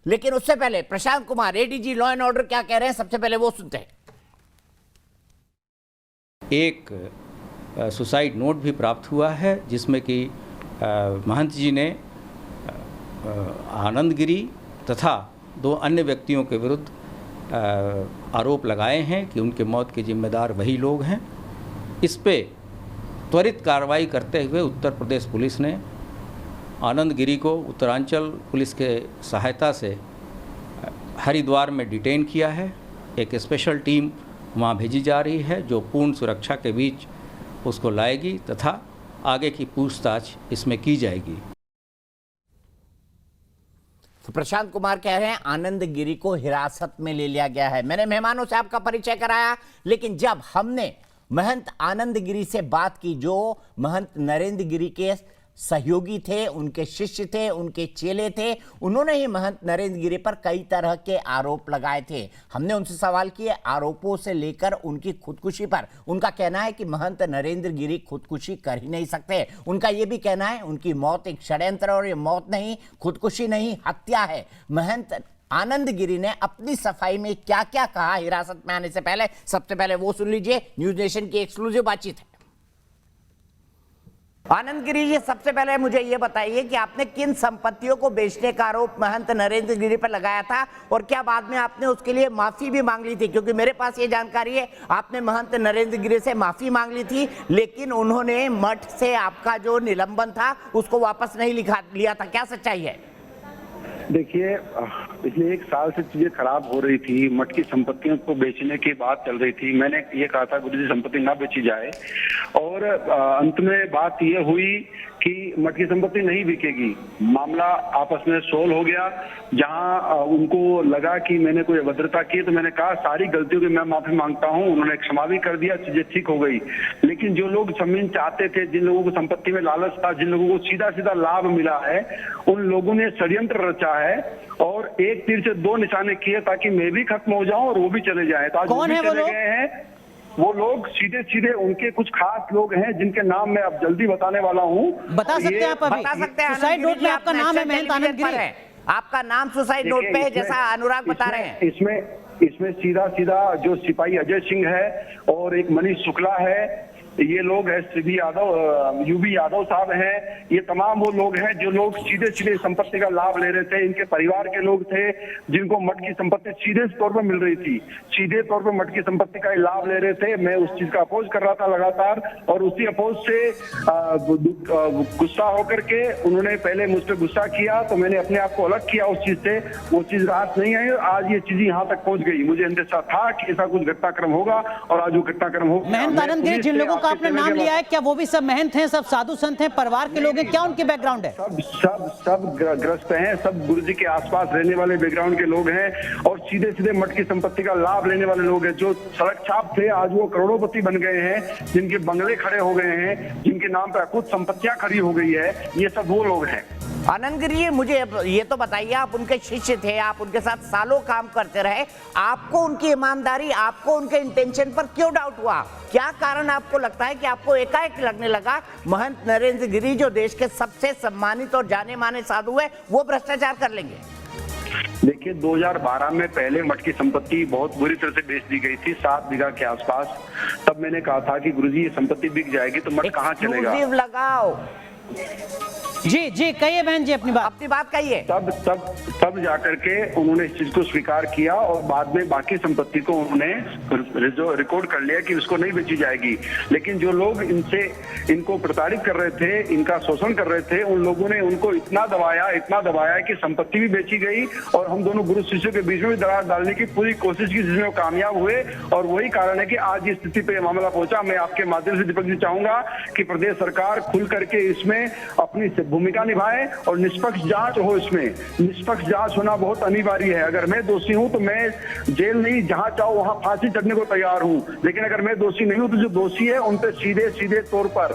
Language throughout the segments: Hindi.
लेकिन उससे पहले Prashant Kumar ADG law and order क्या कह रहे हैं, सबसे पहले वो सुनते हैं। एक सुसाइड नोट भी प्राप्त हुआ है जिसमें कि महंत जी ने आनंद गिरी तथा 2 अन्य व्यक्तियों के विरुद्ध आरोप लगाए हैं कि उनके मौत के जिम्मेदार वही लोग हैं। इस पे त्वरित कार्रवाई करते हुए उत्तर प्रदेश पुलिस ने आनंद गिरी को उत्तरांचल पुलिस के सहायता से हरिद्वार में डिटेन किया है। एक स्पेशल टीम वहाँ भेजी जा रही है जो पूर्ण सुरक्षा के बीच उसको लाएगी तथा आगे की पूछताछ इसमें की जाएगी। तो प्रशांत कुमार कह रहे हैं आनंद गिरी को हिरासत में ले लिया गया है। मैंने मेहमानों से आपका परिचय कराया, लेकिन जब हमने महंत आनंद गिरी से बात की, जो महंत नरेंद्र गिरी के सहयोगी थे, उनके शिष्य थे, उनके चेले थे, उन्होंने ही महंत नरेंद्र गिरी पर कई तरह के आरोप लगाए थे। हमने उनसे सवाल किए आरोपों से लेकर उनकी खुदकुशी पर। उनका कहना है कि महंत नरेंद्र गिरी खुदकुशी कर ही नहीं सकते। उनका यह भी कहना है उनकी मौत एक षड्यंत्र और ये मौत नहीं, खुदकुशी नहीं, हत्या है। महंत आनंद गिरी ने अपनी सफाई में क्या क्या कहा हिरासत में आने से पहले, सबसे पहले वो सुन लीजिए। न्यूज नेशन की एक्सक्लूसिव बातचीत है। आनंद गिरी जी, सबसे पहले मुझे यह बताइए कि आपने किन संपत्तियों को बेचने का आरोप महंत नरेंद्र गिरी पर लगाया था और क्या बाद में आपने उसके लिए माफी भी मांग ली थी? क्योंकि मेरे पास ये जानकारी है आपने महंत नरेंद्र गिरी से माफी मांग ली थी, लेकिन उन्होंने मठ से आपका जो निलंबन था उसको वापस नहीं लिया था। क्या सच्चाई है? देखिए, पिछले 1 साल से चीजें खराब हो रही थी। मठ की संपत्तियों को बेचने की बात चल रही थी। मैंने ये कहा था गुरु जी संपत्ति ना बेची जाए, और अंत में बात ये हुई कि मठ की संपत्ति नहीं बिकेगी। मामला आपस में सोल्व हो गया। जहां उनको लगा कि मैंने कोई अभद्रता की, तो मैंने कहा सारी गलतियों की मैं माफी मांगता हूं। उन्होंने क्षमा भी कर दिया, चीजें ठीक हो गई। लेकिन जो लोग जमीन चाहते थे, जिन लोगों को संपत्ति में लालच था, जिन लोगों को सीधा सीधा लाभ मिला है, उन लोगों ने षड्यंत्र रचा है और एक तीर से 2 निशाने किए ताकि मैं भी खत्म हो जाऊं और वो भी चले जाए। तो आज वो भी चले गए हैं। वो लोग सीधे सीधे उनके कुछ खास लोग हैं जिनके नाम मैं अब जल्दी बताने वाला हूँ। बता सकते हैं आप अभी? बता सकते हैं। सुसाइड नोट में आपका नाम है महंत आनंद गिरी, आपका नाम सुसाइड नोट पे है, जैसा अनुराग बता रहे हैं। इसमें सीधा सीधा जो सिपाही अजय सिंह है और एक मनीष शुक्ला है, ये लोग एसबी यादव, यूबी यादव साहब हैं। ये तमाम वो लोग हैं जो लोग सीधे सीधे संपत्ति का लाभ ले रहे थे। इनके परिवार के लोग थे जिनको मठ की संपत्ति सीधे तौर पर मिल रही थी, सीधे तौर पर मठ की संपत्ति का लाभ ले रहे थे। मैं उस चीज का अपोज कर रहा था लगातार, और उसी अपोज से गुस्सा होकर के उन्होंने पहले मुझ पर गुस्सा किया, तो मैंने अपने आप को अलग किया उस चीज से। वो चीज राहत नहीं आई, आज ये चीज यहाँ तक पहुंच गई। मुझे अंदेशा था कि ऐसा कुछ घटनाक्रम होगा और आज वो घटनाक्रम हो गया। महंत आनंद गिरी जिन लोगों आपने नाम लिया है, क्या वो भी सब महंत हैं, सब साधु संत हैं, परिवार के लोग हैं? क्या उनके बैकग्राउंड है? सब ग्रस्त हैं, सब गुरु जी के आसपास रहने वाले बैकग्राउंड के लोग हैं और सीधे सीधे मठ की संपत्ति का लाभ लेने वाले लोग हैं। जो सड़क छाप थे आज वो करोड़पति बन गए हैं, जिनके बंगले खड़े हो गए हैं, जिनके नाम पर कुछ संपत्तियां खड़ी हो गई है, ये सब वो लोग हैं। आनंद गिरी, मुझे ये तो बताइए, आप उनके शिष्य थे, आप उनके साथ सालों काम करते रहे, आपको उनकी ईमानदारी, आपको उनके इंटेंशन पर क्यों डाउट हुआ? क्या कारण आपको लगता है कि आपको एकाएक लगने लगा महंत नरेंद्र गिरी, जो देश के सबसे सम्मानित और जाने माने साधु है, वो भ्रष्टाचार कर लेंगे? देखिए, 2012 में पहले मठ की संपत्ति बहुत बुरी तरह से बेच दी गई थी, 7 बीघा के आसपास। तब मैंने कहा था कि गुरुजी ये संपत्ति बिक जाएगी तो मठ कहाँ चलेगा। लगाओ जी कहिए बहन जी, अपनी बात कहिए। तब जाकर के उन्होंने इस चीज को स्वीकार किया और बाद में बाकी संपत्ति को उन्होंने रिकॉर्ड कर लिया कि उसको नहीं बेची जाएगी। लेकिन जो लोग इनको प्रताड़ित कर रहे थे, इनका शोषण कर रहे थे, उन लोगों ने उनको इतना दबाया कि संपत्ति भी बेची गई और हम दोनों गुरु शिष्यों के बीच में भी दरार डालने की पूरी कोशिश की, जिसमें कामयाब हुए। और वही कारण है कि आज इस स्थिति पे मामला पहुंचा। मैं आपके माध्यम से दीपक जी चाहूंगा कि प्रदेश सरकार खुल करके इसमें अपनी भूमिका निभाए और निष्पक्ष जांच हो। इसमें निष्पक्ष जांच होना बहुत अनिवार्य है। अगर मैं दोषी हूं तो मैं जेल नहीं, जहां चाहो वहां फांसी चढ़ने को तैयार हूं, लेकिन अगर मैं दोषी नहीं हूं तो जो दोषी है उन पे सीधे तौर पर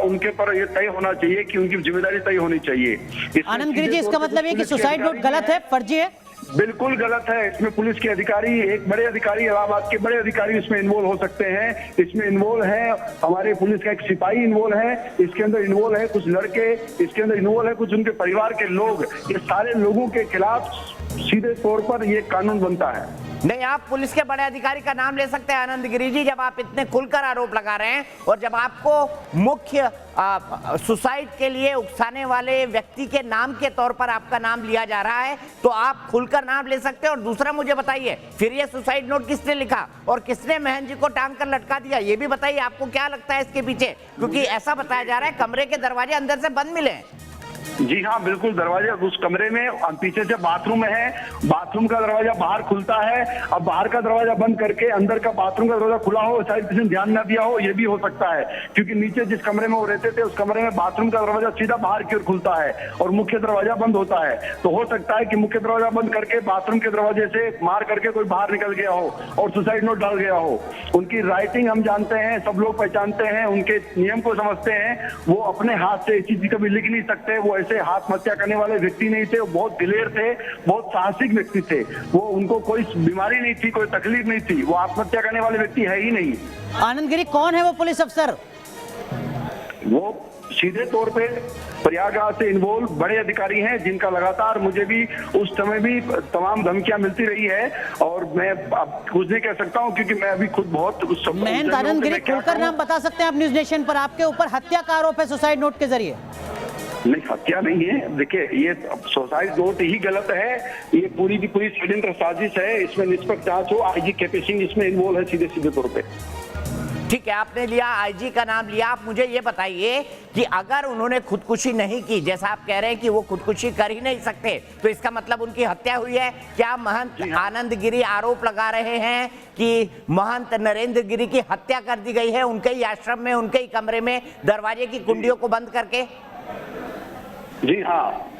उनके पर ये तय होना चाहिए कि उनकी जिम्मेदारी तय होनी चाहिए। आनंद गिरी जी, इसका मतलब है कि सुसाइड नोट गलत है, फर्जी है? बिल्कुल गलत है। इसमें पुलिस के अधिकारी, एक बड़े अधिकारी, इलाहाबाद के बड़े अधिकारी इसमें इन्वॉल्व हो सकते हैं। इसमें इन्वॉल्व है हमारे पुलिस का एक सिपाही इन्वॉल्व है, इसके अंदर इन्वॉल्व है कुछ लड़के, इसके अंदर इन्वॉल्व है कुछ उनके परिवार के लोग। ये सारे लोगों के खिलाफ सीधे तौर पर ये कानून बनता है। नहीं, आप पुलिस के बड़े अधिकारी का नाम ले सकते हैं आनंद गिरी जी, जब आप इतने खुलकर आरोप लगा रहे हैं और जब आपको मुख्य सुसाइड के लिए उकसाने वाले व्यक्ति के नाम के तौर पर आपका नाम लिया जा रहा है, तो आप खुलकर नाम ले सकते हैं। और दूसरा मुझे बताइए, फिर ये सुसाइड नोट किसने लिखा और किसने महंत जी को टांग कर लटका दिया, ये भी बताइए। आपको क्या लगता है इसके पीछे? क्योंकि ऐसा बताया जा रहा है कमरे के दरवाजे अंदर से बंद मिले हैं। जी हाँ, बिल्कुल। दरवाजा उस कमरे में पीछे से बाथरूम है, बाथरूम का दरवाजा बाहर खुलता है। अब बाहर का दरवाजा बंद करके अंदर का बाथरूम का दरवाजा खुला हो, शायद किसी ने ध्यान न दिया हो, ये भी हो सकता है। क्योंकि नीचे जिस कमरे में वो रहते थे उस कमरे में बाथरूम का दरवाजा सीधा बाहर की ओर खुलता है और मुख्य दरवाजा बंद होता है। तो हो सकता है कि मुख्य दरवाजा बंद करके बाथरूम के दरवाजे से मार करके कोई बाहर निकल गया हो और सुसाइड नोट डाल गया हो। उनकी राइटिंग हम जानते हैं, सब लोग पहचानते हैं, उनके नियम को समझते हैं। वो अपने हाथ से ऐसी चीज कभी लिख नहीं सकते। वो ऐसे आत्महत्या करने वाले व्यक्ति नहीं थे, वो बहुत दिलेर थे, बहुत साहसिक व्यक्ति थे। वो, उनको कोई बीमारी नहीं थी, कोई तकलीफ नहीं थी, वो आत्महत्या करने वाले व्यक्ति है ही नहीं। आनंद गिरी कौन है वो पुलिस अफसर? वो सीधे तौर पे प्रयागराज से इन्वॉल्व बड़े अधिकारी हैं, जिनका लगातार मुझे भी उस समय भी तमाम धमकियां मिलती रही है। और मैं अब कुछ नहीं कह सकता हूं क्योंकि मैं अभी खुद बहुत उस महंत आनंद गिरी खुलकर नाम बता सकते हैं आप न्यूज नेशन पर? आपके ऊपर हत्या का आरोप है सुसाइड नोट के जरिए। नहीं, हत्या नहीं है। देखिए, ये सुसाइड नोट ही गलत है। ये पूरी की पूरी षड्यंत्र साजिश है। इसमें निष्पक्ष जांच हो। आईजी केपी सिंह इसमें इन्वॉल्व है सीधे तौर पे। ठीक है, आपने लिया, आईजी का नाम लिया। आप मुझे ये बताइए कि अगर उन्होंने खुदकुशी नहीं की, जैसा आप कह रहे हैं कि वो खुदकुशी कर ही नहीं सकते, तो इसका मतलब उनकी हत्या हुई है क्या? महंत आनंद गिरी आरोप लगा रहे हैं कि महंत नरेंद्र गिरी की हत्या कर दी गई है उनके ही आश्रम में, उनके ही कमरे में, दरवाजे की कुंडियों को बंद करके। जी हाँ।